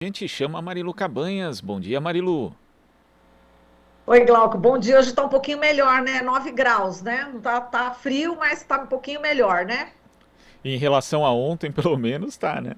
A gente chama a Marilu Cabanhas. Bom dia, Marilu. Oi, Glauco, bom dia. Hoje está um pouquinho melhor, né? 9 graus, né? Não tá frio, mas está um pouquinho melhor, né? Em relação a ontem, pelo menos, tá, né?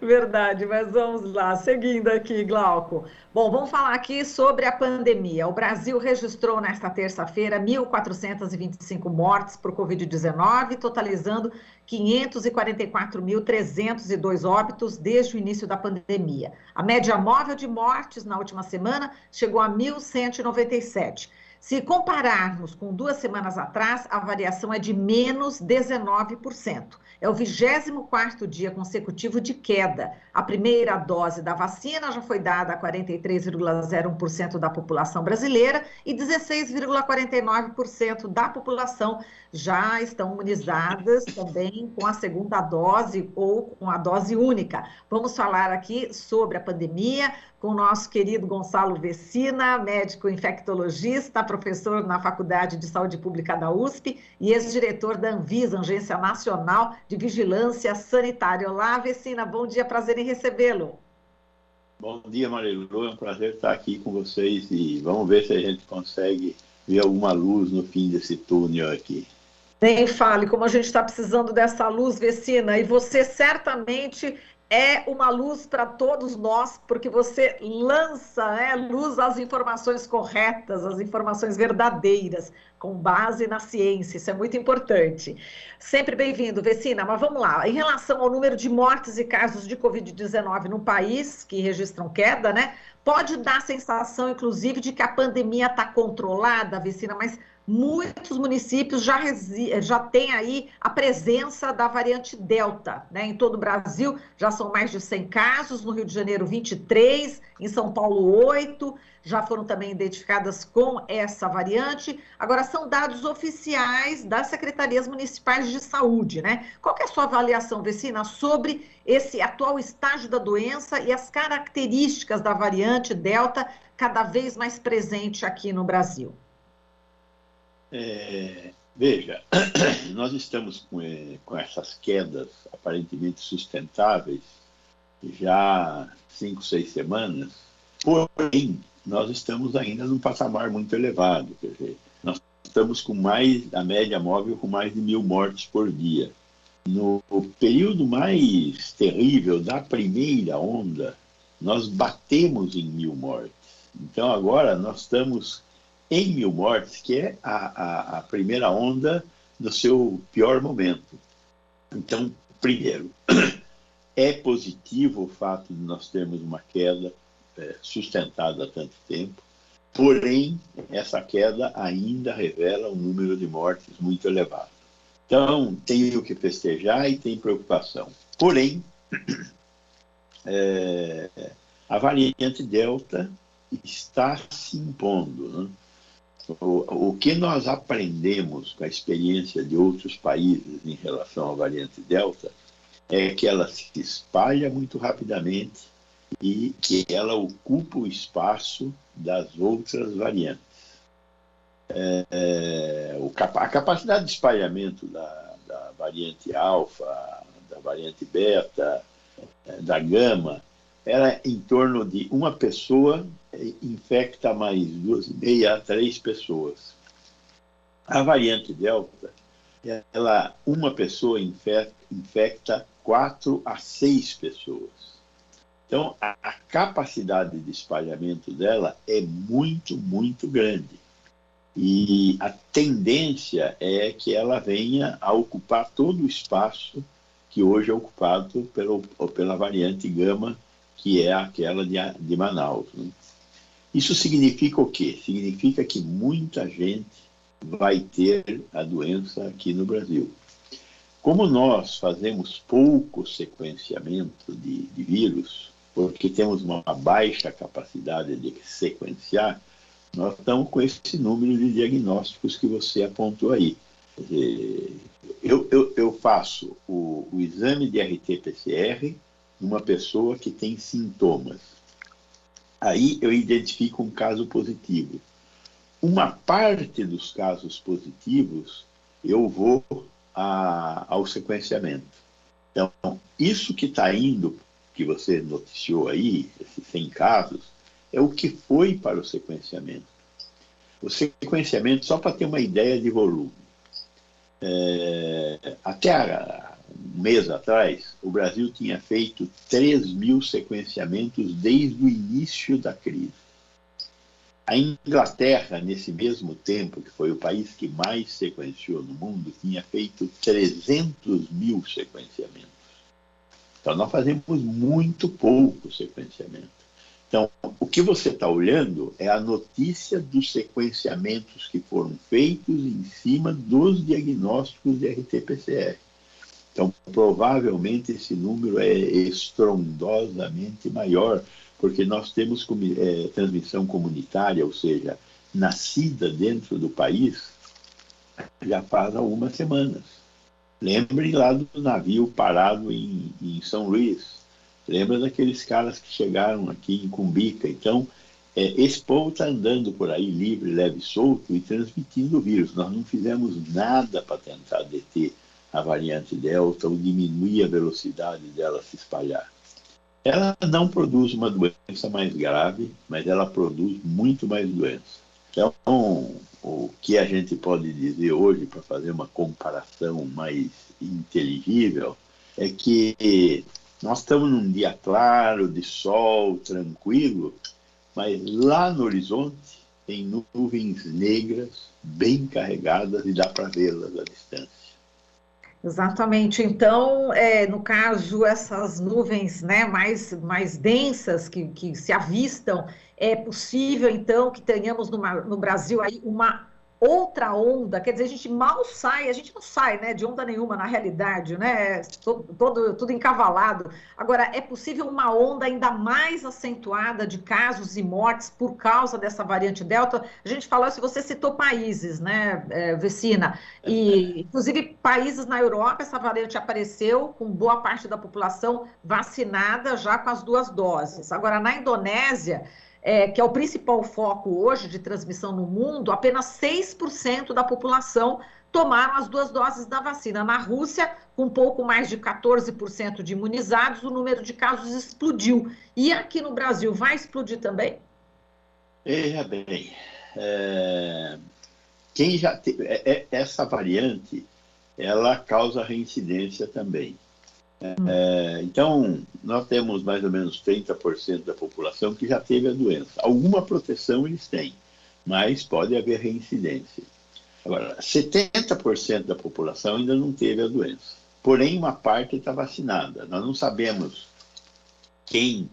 Verdade, mas vamos lá, seguindo aqui, Glauco. Bom, vamos falar aqui sobre a pandemia. O Brasil registrou nesta terça-feira 1.425 mortes por Covid-19, totalizando 544.302 óbitos desde o início da pandemia. A média móvel de mortes na última semana chegou a 1.197. Se compararmos com 2 semanas atrás, a variação é de menos 19%. É o 24º dia consecutivo de queda. A primeira dose da vacina já foi dada a 43,01% da população brasileira e 16,49% da população já estão imunizadas também com a segunda dose ou com a dose única. Vamos falar aqui sobre a pandemia com o nosso querido Gonçalo Vecina, médico infectologista, professor na Faculdade de Saúde Pública da USP e ex-diretor da Anvisa, Agência Nacional de Vigilância Sanitária. Olá, Vecina, bom dia, prazer em recebê-lo. Bom dia, Marilu. É um prazer estar aqui com vocês e vamos ver se a gente consegue ver alguma luz no fim desse túnel aqui. Nem fale como a gente está precisando dessa luz, Vecina, e você certamente é uma luz para todos nós, porque você lança, né, luz às informações corretas, às informações verdadeiras, com base na ciência, isso é muito importante. Sempre bem-vindo, Vecina, mas vamos lá. Em relação ao número de mortes e casos de Covid-19 no país, que registram queda, né, pode dar a sensação, inclusive, de que a pandemia está controlada, Vecina, mas muitos municípios já têm aí a presença da variante Delta, né? Em todo o Brasil já são mais de 100 casos, no Rio de Janeiro 23, em São Paulo 8, já foram também identificadas com essa variante. Agora, são dados oficiais das secretarias municipais de saúde, né? Qual que é a sua avaliação, Vecina, sobre esse atual estágio da doença e as características da variante Delta cada vez mais presente aqui no Brasil? Veja, nós estamos com essas quedas aparentemente sustentáveis já há 5, 6 semanas, porém, nós estamos ainda num patamar muito elevado. Quer dizer, nós estamos com a média móvel com mais de 1.000 mortes por dia. No período mais terrível da primeira onda, nós batemos em 1.000 mortes. Então, agora nós estamos em 1.000 mortes, que é a primeira onda no seu pior momento. Então, primeiro, é positivo o fato de nós termos uma queda sustentada há tanto tempo, porém, essa queda ainda revela um número de mortes muito elevado. Então, tem o que festejar e tem preocupação. Porém, a variante Delta está se impondo, né? O que nós aprendemos com a experiência de outros países em relação à variante Delta é que ela se espalha muito rapidamente e que ela ocupa o espaço das outras variantes. A capacidade de espalhamento da variante alfa, da variante beta, da gama, era em torno de uma pessoa infecta mais 2,5 a 3 pessoas. A variante delta, uma pessoa infecta 4 a 6 pessoas. Então, a capacidade de espalhamento dela é muito, muito grande. E a tendência é que ela venha a ocupar todo o espaço que hoje é ocupado pela variante gama, que é aquela de Manaus, né? Isso significa o quê? Significa que muita gente vai ter a doença aqui no Brasil. Como nós fazemos pouco sequenciamento de vírus, porque temos uma baixa capacidade de sequenciar, nós estamos com esse número de diagnósticos que você apontou aí. Eu faço o exame de RT-PCR numa pessoa que tem sintomas. Aí eu identifico um caso positivo. Uma parte dos casos positivos eu vou ao sequenciamento. Então, isso que está indo que você noticiou aí, esses 100 casos, é o que foi para o sequenciamento. O sequenciamento, só para ter uma ideia de volume, até um mês atrás, o Brasil tinha feito 3.000 sequenciamentos desde o início da crise. A Inglaterra, nesse mesmo tempo, que foi o país que mais sequenciou no mundo, tinha feito 300.000 sequenciamentos. Então, nós fazemos muito pouco sequenciamento. Então, o que você está olhando é a notícia dos sequenciamentos que foram feitos em cima dos diagnósticos de RT-PCR. Então, provavelmente esse número é estrondosamente maior, porque nós temos transmissão comunitária, ou seja, nascida dentro do país, já faz algumas semanas. Lembrem lá do navio parado em São Luís. Lembra daqueles caras que chegaram aqui em Cumbica? Então, esse povo está andando por aí livre, leve e solto e transmitindo o vírus. Nós não fizemos nada para tentar deter a variante Delta ou diminuir a velocidade dela se espalhar. Ela não produz uma doença mais grave, mas ela produz muito mais doença. Então, o que a gente pode dizer hoje, para fazer uma comparação mais inteligível, é que nós estamos num dia claro, de sol, tranquilo, mas lá no horizonte tem nuvens negras, bem carregadas, e dá para vê-las à distância. Exatamente. Então, no caso, essas nuvens, né, mais densas que se avistam, é possível, então, que tenhamos no Brasil aí uma outra onda, quer dizer, a gente mal sai, a gente não sai, né, de onda nenhuma na realidade, né, tudo encavalado. Agora, é possível uma onda ainda mais acentuada de casos e mortes por causa dessa variante Delta? A gente falou, se você citou países, né, Vecina, e inclusive países na Europa, essa variante apareceu com boa parte da população vacinada já com as 2 doses. Agora, na Indonésia, que é o principal foco hoje de transmissão no mundo, apenas 6% da população tomaram as 2 doses da vacina. Na Rússia, com um pouco mais de 14% de imunizados, o número de casos explodiu. E aqui no Brasil, vai explodir também? Veja bem, quem já essa variante, ela causa reincidência também. Então, nós temos mais ou menos 30% da população que já teve a doença. Alguma proteção eles têm, mas pode haver reincidência. Agora, 70% da população ainda não teve a doença. Porém, uma parte está vacinada. Nós não sabemos quem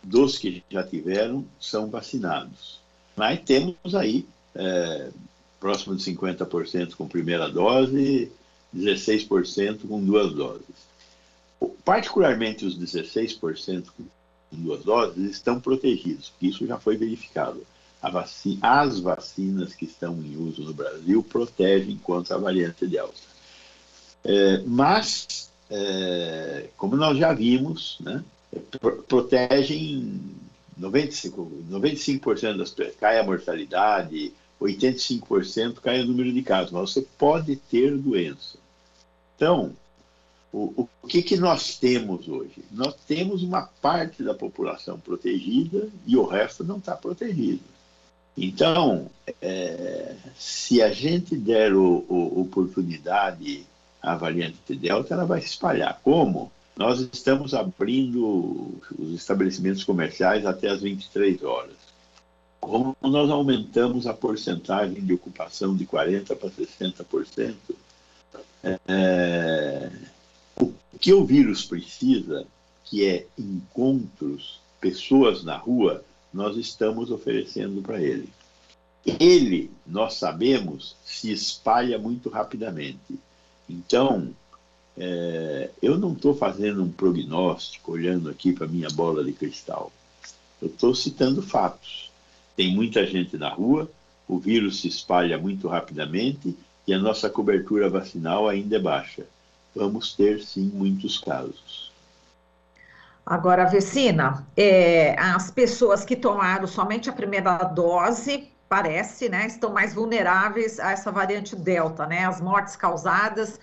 dos que já tiveram são vacinados. Mas temos aí próximo de 50% com primeira dose, 16% com 2 doses. Particularmente os 16% com 2 doses estão protegidos, porque isso já foi verificado. As vacinas que estão em uso no Brasil protegem contra a variante Delta. Mas, como nós já vimos, né, protegem 95% das pessoas, cai a mortalidade, 85% cai o número de casos, mas você pode ter doença. Então, o que nós temos hoje? Nós temos uma parte da população protegida e o resto não está protegido. Então, se a gente der oportunidade à variante Delta, ela vai se espalhar. Como? Nós estamos abrindo os estabelecimentos comerciais até as 23 horas. Como nós aumentamos a porcentagem de ocupação de 40% para 60%, o que o vírus precisa, que é encontros, pessoas na rua, nós estamos oferecendo para ele. Ele, nós sabemos, se espalha muito rapidamente. Então, eu não estou fazendo um prognóstico, olhando aqui para a minha bola de cristal. Eu estou citando fatos. Tem muita gente na rua, o vírus se espalha muito rapidamente e a nossa cobertura vacinal ainda é baixa. Vamos ter, sim, muitos casos. Agora, Vecina, as pessoas que tomaram somente a primeira dose, parece, né, estão mais vulneráveis a essa variante Delta, né? As mortes causadas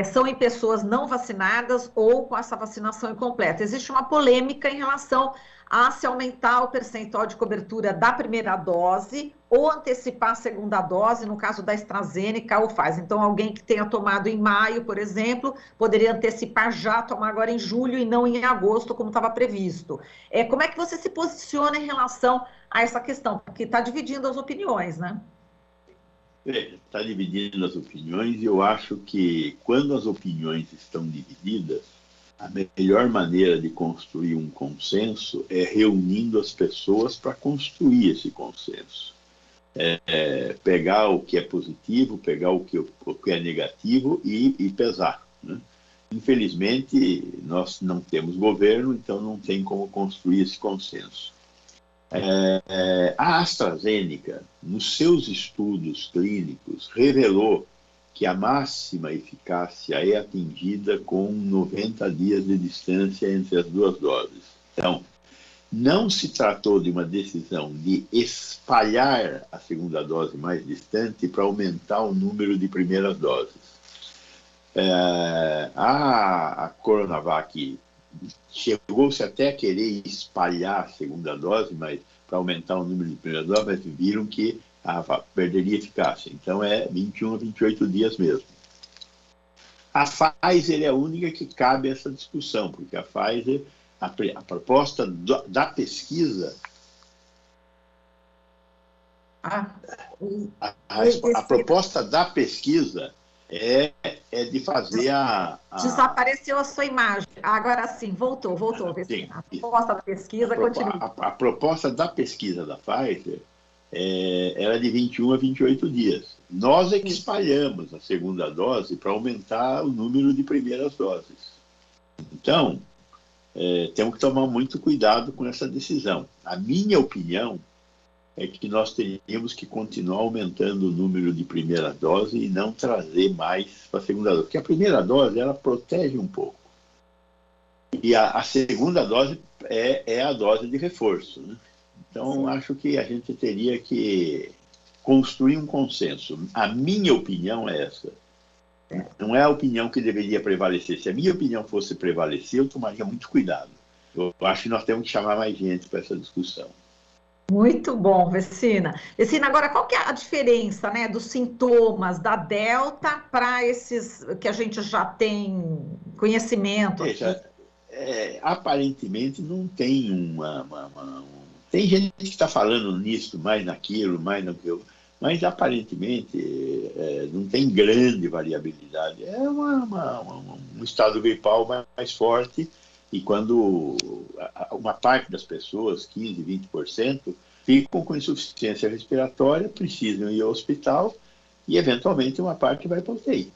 são em pessoas não vacinadas ou com essa vacinação incompleta. Existe uma polêmica em relação a se aumentar o percentual de cobertura da primeira dose ou antecipar a segunda dose, no caso da AstraZeneca ou Pfizer. Então, alguém que tenha tomado em maio, por exemplo, poderia antecipar já, tomar agora em julho e não em agosto, como estava previsto. Como é que você se posiciona em relação a essa questão? Porque está dividindo as opiniões, né? Está dividindo as opiniões e eu acho que quando as opiniões estão divididas, a melhor maneira de construir um consenso é reunindo as pessoas para construir esse consenso. Pegar o que é positivo, pegar o que é negativo e pesar, né? Infelizmente, nós não temos governo, então não tem como construir esse consenso. A AstraZeneca, nos seus estudos clínicos, revelou que a máxima eficácia é atingida com 90 dias de distância entre as duas doses. Então, não se tratou de uma decisão de espalhar a segunda dose mais distante para aumentar o número de primeiras doses. A Coronavac chegou-se até a querer espalhar a segunda dose, mas para aumentar o número de primeiras doses, mas viram que perderia eficácia. Então, 21 a 28 dias mesmo. A Pfizer é a única que cabe essa discussão, porque a Pfizer, a proposta da pesquisa... A proposta da pesquisa é de fazer Desapareceu a sua imagem. Agora sim, voltou. Sim, a proposta da pesquisa continua. A proposta da pesquisa da Pfizer era de 21 a 28 dias. Nós é que espalhamos a segunda dose para aumentar o número de primeiras doses. Então, temos que tomar muito cuidado com essa decisão. A minha opinião é que nós teríamos que continuar aumentando o número de primeira dose e não trazer mais para a segunda dose. Porque a primeira dose, ela protege um pouco. E a segunda dose é a dose de reforço, né? Então, acho que a gente teria que construir um consenso. A minha opinião é essa. Não é a opinião que deveria prevalecer. Se a minha opinião fosse prevalecer, eu tomaria muito cuidado. Eu acho que nós temos que chamar mais gente para essa discussão. Muito bom, Vecina. Vecina, agora qual que é a diferença, né, dos sintomas da Delta para esses que a gente já tem conhecimento? Aparentemente não tem tem gente que está falando nisso, mais naquilo, mas aparentemente não tem grande variabilidade. É um estado gripal mais forte. E quando uma parte das pessoas, 15%, 20%, ficam com insuficiência respiratória, precisam ir ao hospital e, eventualmente, uma parte vai para o UTI.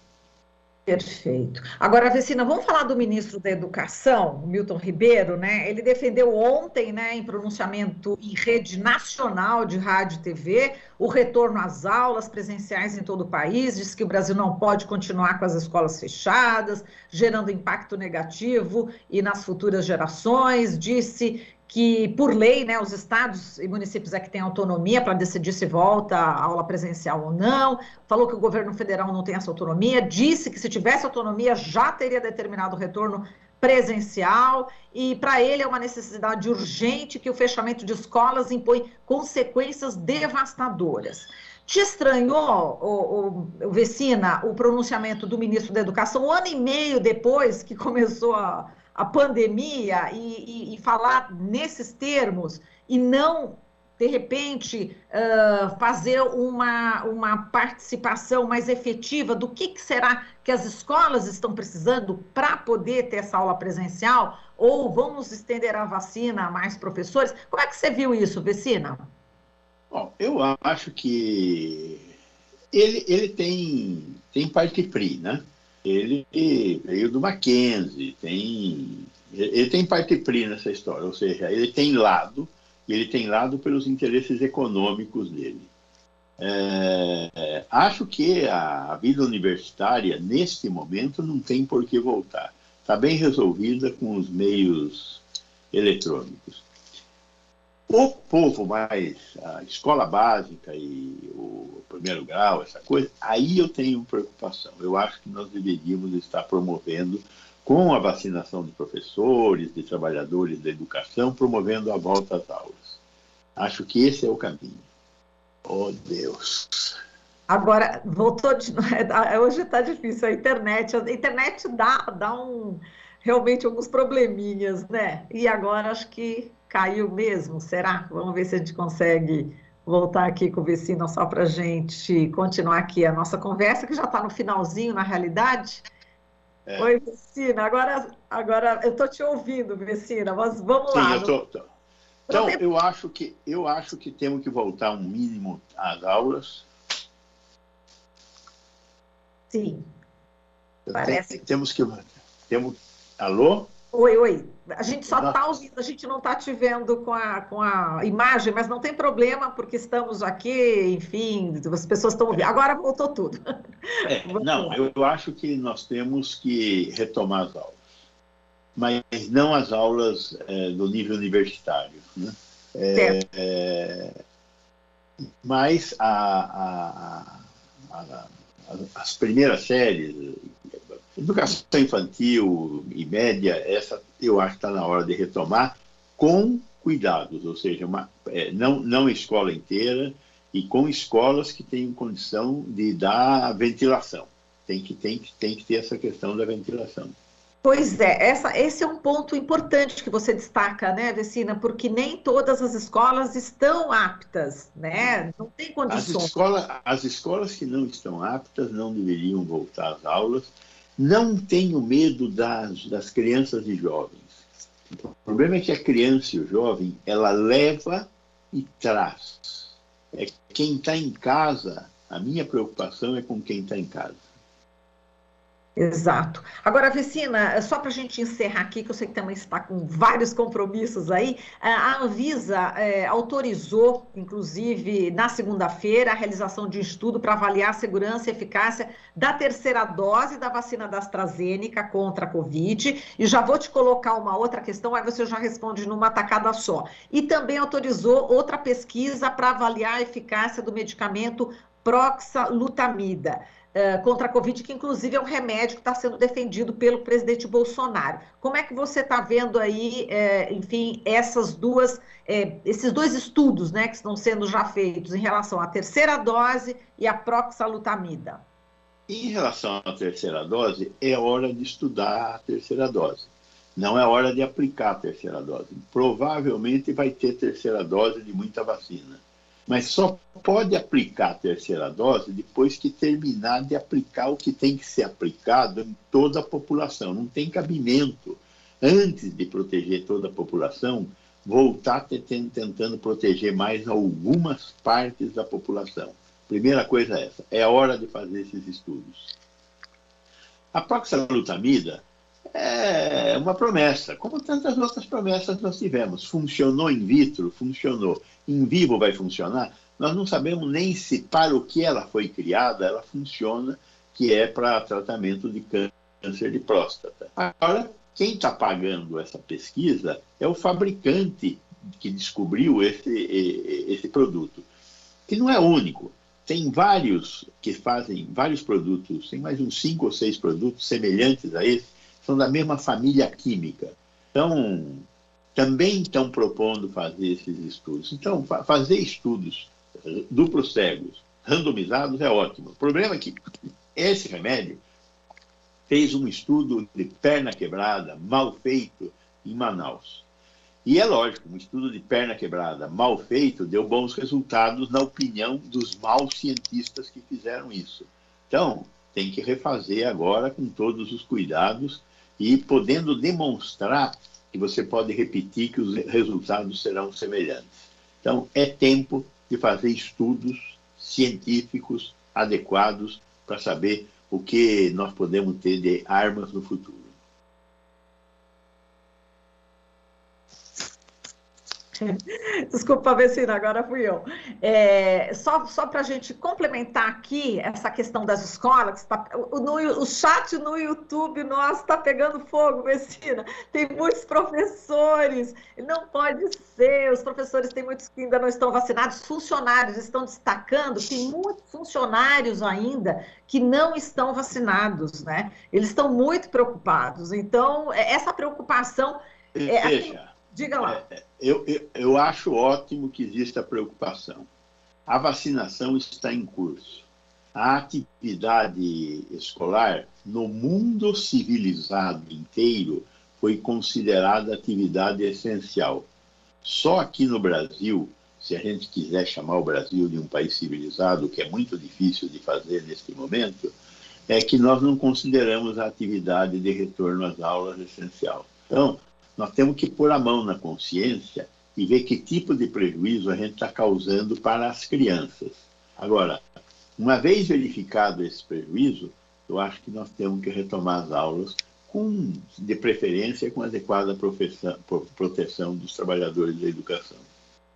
Perfeito. Agora, Vecina, vamos falar do ministro da Educação, Milton Ribeiro, né? Ele defendeu ontem, né, em pronunciamento em rede nacional de rádio e TV, o retorno às aulas presenciais em todo o país, disse que o Brasil não pode continuar com as escolas fechadas, gerando impacto negativo e nas futuras gerações, disse que, por lei, né, os estados e municípios é que têm autonomia para decidir se volta a aula presencial ou não, falou que o governo federal não tem essa autonomia, disse que se tivesse autonomia já teria determinado o retorno presencial, e para ele é uma necessidade urgente que o fechamento de escolas impõe consequências devastadoras. Te estranhou, Vecina, o pronunciamento do ministro da Educação, um ano e meio depois que começou a pandemia e falar nesses termos e não, de repente, fazer uma participação mais efetiva do que será que as escolas estão precisando para poder ter essa aula presencial? Ou vamos estender a vacina a mais professores? Como é que você viu isso, Vecina? Bom, eu acho que ele tem parte PRI, né? Ele veio do Mackenzie, ele tem parte PRI nessa história, ou seja, ele tem lado pelos interesses econômicos dele. Acho que a vida universitária, neste momento, não tem por que voltar. Está bem resolvida com os meios eletrônicos. O povo mais, a escola básica e o primeiro grau, essa coisa, aí eu tenho preocupação. Eu acho que nós deveríamos estar promovendo, com a vacinação de professores, de trabalhadores da educação, promovendo a volta às aulas. Acho que esse é o caminho. Oh, Deus! Agora, voltou de novo. Hoje está difícil a internet realmente alguns probleminhas, né? E agora acho que caiu mesmo, será? Vamos ver se a gente consegue voltar aqui com o Vecina só para a gente continuar aqui a nossa conversa, que já está no finalzinho, na realidade. É. Oi, Vecina, agora eu estou te ouvindo, Vecina, mas vamos Sim, lá. eu tô. Não Então, tem... eu acho que temos que voltar um mínimo às aulas. Sim, parece. Temos que. Alô? Oi, oi. A gente só Nós- está ouvindo, a gente não está te vendo com a imagem, mas não tem problema, porque estamos aqui, enfim, as pessoas estão ouvindo. Agora voltou tudo. Vamos não, lá. eu acho que nós temos que retomar as aulas, mas não as aulas do nível universitário, né? Certo. Mas as primeiras séries, educação infantil e média, essa eu acho que está na hora de retomar com cuidados, ou seja, não a escola inteira e com escolas que tenham condição de dar ventilação. Tem que ter essa questão da ventilação. Pois é, esse é um ponto importante que você destaca, né, Vecina? Porque nem todas as escolas estão aptas, né? Não tem condições. As escolas que não estão aptas não deveriam voltar às aulas. Não tenho medo das crianças e jovens. O problema é que a criança e o jovem, ela leva e traz. É quem está em casa, a minha preocupação é com quem está em casa. Exato. Agora, Vecina, só para a gente encerrar aqui, que eu sei que também está com vários compromissos aí, a Anvisa autorizou, inclusive, na segunda-feira, a realização de um estudo para avaliar a segurança e eficácia da terceira dose da vacina da AstraZeneca contra a Covid. E já vou te colocar uma outra questão, aí você já responde numa tacada só. E também autorizou outra pesquisa para avaliar a eficácia do medicamento proxalutamida contra a Covid, que inclusive é um remédio que está sendo defendido pelo presidente Bolsonaro. Como é que você está vendo aí, enfim, esses dois estudos, né, que estão sendo já feitos em relação à terceira dose e à proxalutamida? Em relação à terceira dose, é hora de estudar a terceira dose. Não é hora de aplicar a terceira dose. Provavelmente vai ter terceira dose de muita vacina. Mas só pode aplicar a terceira dose depois que terminar de aplicar o que tem que ser aplicado em toda a população. Não tem cabimento, antes de proteger toda a população, voltar tentando proteger mais algumas partes da população. Primeira coisa é essa, é hora de fazer esses estudos. A proxalutamida é uma promessa, como tantas outras promessas nós tivemos. Funcionou in vitro, funcionou. In vivo vai funcionar? Nós não sabemos nem se para o que ela foi criada, ela funciona, que é para tratamento de câncer de próstata. Agora, quem está pagando essa pesquisa é o fabricante que descobriu esse produto, que não é único. Tem vários que fazem vários produtos, tem mais uns 5 ou 6 produtos semelhantes a esse, são da mesma família química. Então, também estão propondo fazer esses estudos. Então, fazer estudos duplos cegos, randomizados, é ótimo. O problema é que esse remédio fez um estudo de perna quebrada, mal feito, em Manaus. E é lógico, um estudo de perna quebrada mal feito deu bons resultados na opinião dos maus cientistas que fizeram isso. Então, tem que refazer agora com todos os cuidados e podendo demonstrar que você pode repetir que os resultados serão semelhantes. Então, é tempo de fazer estudos científicos adequados para saber o que nós podemos ter de armas no futuro. Desculpa, Vecina, agora fui eu. Só para a gente complementar aqui essa questão das escolas, o chat no YouTube nosso está pegando fogo, Vecina. Tem muitos professores, não pode ser, os professores têm muitos que ainda não estão vacinados, funcionários estão destacando, tem muitos funcionários ainda que não estão vacinados, né? Eles estão muito preocupados. Então, essa preocupação... Veja, diga lá. Eu acho ótimo que exista preocupação. A vacinação está em curso. A atividade escolar, no mundo civilizado inteiro, foi considerada atividade essencial. Só aqui no Brasil, se a gente quiser chamar o Brasil de um país civilizado, que é muito difícil de fazer neste momento, é que nós não consideramos a atividade de retorno às aulas essencial. Então, nós temos que pôr a mão na consciência e ver que tipo de prejuízo a gente está causando para as crianças. Agora, uma vez verificado esse prejuízo, eu acho que nós temos que retomar as aulas, de preferência com adequada proteção dos trabalhadores da educação.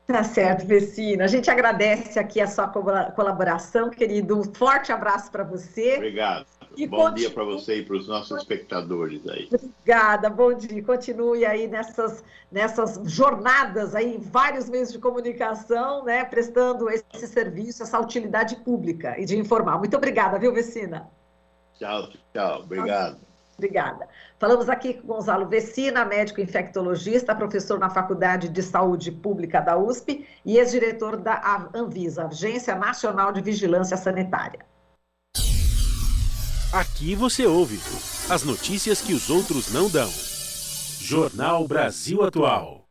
Tá certo, Vecina. A gente agradece aqui a sua colaboração, querido. Um forte abraço para você. Obrigado. Bom dia para você e para os nossos espectadores aí. Obrigada, bom dia. Continue aí nessas jornadas aí, em vários meios de comunicação, né, prestando esse serviço, essa utilidade pública e de informar. Muito obrigada, viu, Vecina? Tchau. Obrigado. Obrigada. Falamos aqui com Gonzalo Vecina, médico infectologista, professor na Faculdade de Saúde Pública da USP e ex-diretor da Anvisa, Agência Nacional de Vigilância Sanitária. Aqui você ouve as notícias que os outros não dão. Jornal Brasil Atual.